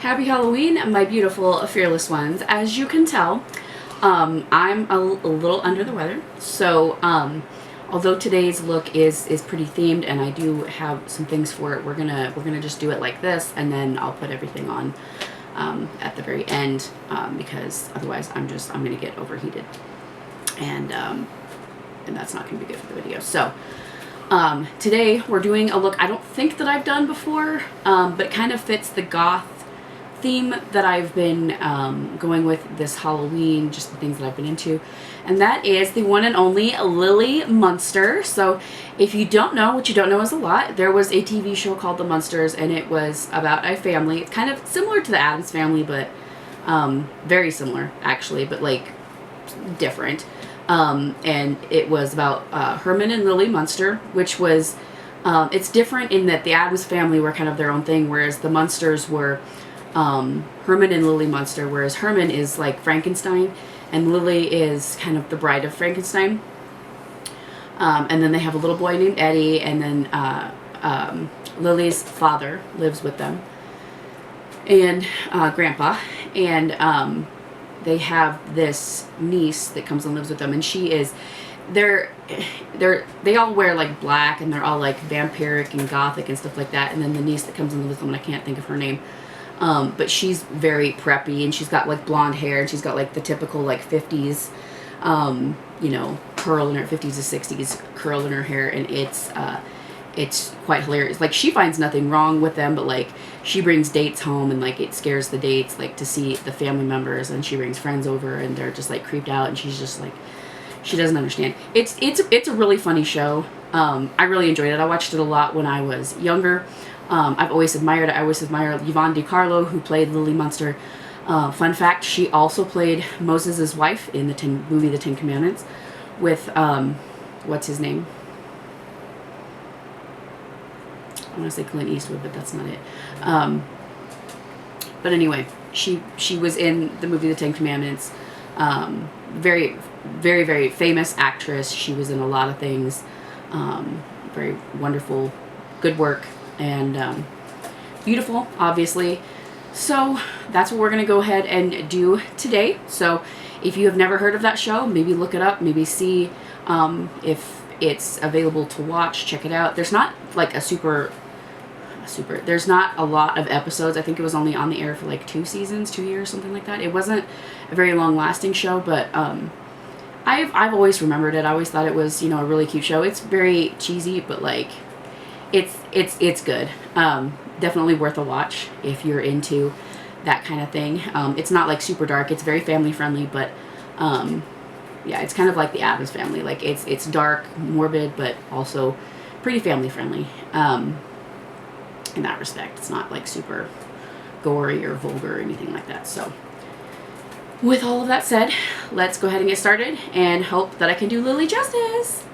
Happy Halloween, my beautiful, fearless ones. As you can tell, I'm a little under the weather, so although today's look is pretty themed and I do have some things for it, we're gonna just do it like this, and then I'll put everything on at the very end because otherwise I'm gonna get overheated, and that's not gonna be good for the video. So today we're doing a look I don't think that I've done before, but it kind of fits the goth theme that I've been going with this Halloween, just the things that I've been into, and that is the one and only Lily Munster. So if you don't know, which you don't know is a lot, there was a TV show called The Munsters, and it was about a family. It's kind of similar to the Addams Family, but very similar actually, but like different. And it was about Herman and Lily Munster, which was it's different in that the Addams Family were kind of their own thing, whereas the Munsters were Herman and Lily Munster, whereas Herman is like Frankenstein and Lily is kind of the bride of Frankenstein. And then they have a little boy named Eddie, and then Lily's father lives with them, and grandpa, and they have this niece that comes and lives with them, and she is they all wear like black, and they're all like vampiric and gothic and stuff like that. And then the niece that comes and lives with them, and I can't think of her name, but she's very preppy, and she's got like blonde hair, and she's got like the typical like 50s you know, curl in her 50s to 60s curl in her hair, and it's quite hilarious. Like, she finds nothing wrong with them, but like she brings dates home, and like it scares the dates like to see the family members, and she brings friends over and they're just like creeped out, and she's just like, she doesn't understand. It's a really funny show. I really enjoyed it. I watched it a lot when I was younger. I always admire Yvonne DiCarlo, who played Lily Munster. Fun fact, she also played Moses' wife in the movie The Ten Commandments with, what's his name? I want to say Clint Eastwood, but that's not it. But anyway, she was in the movie The Ten Commandments. Very, very, very famous actress. She was in a lot of things. Very wonderful, good work, and beautiful, obviously. So that's what we're going to go ahead and do today. So if you have never heard of that show, maybe look it up, maybe see if it's available to watch, check it out. There's not like there's not a lot of episodes. I think it was only on the air for like 2 seasons, 2 years, something like that. It wasn't a very long lasting show, but I've always remembered it. I always thought it was, you know, a really cute show. It's very cheesy, but like it's good. Definitely worth a watch if you're into that kind of thing. It's not like super dark. It's very family friendly, but yeah, it's kind of like the Addams Family. Like it's dark, morbid, but also pretty family friendly. In that respect, it's not like super gory or vulgar or anything like that. So with all of that said, let's go ahead and get started and hope that I can do Lily justice.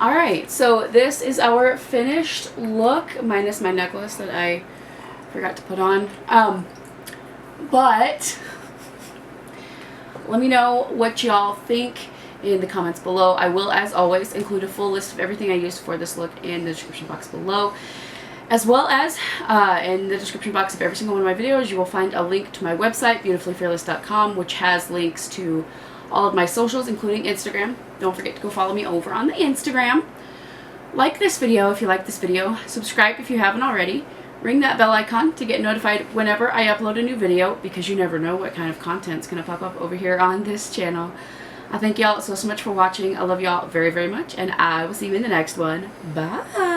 Alright, so this is our finished look, minus my necklace that I forgot to put on. But let me know what y'all think in the comments below. I will, as always, include a full list of everything I used for this look in the description box below. As well as in the description box of every single one of my videos, you will find a link to my website, beautifullyfearless.com, which has links to all of my socials, including Instagram. Don't forget to go follow me over on the Instagram. Like this video if you like this video. Subscribe if you haven't already. Ring that bell icon to get notified whenever I upload a new video, because you never know what kind of content's going to pop up over here on this channel. I thank y'all so much for watching. I love y'all very, very much, and I will see you in the next one. Bye!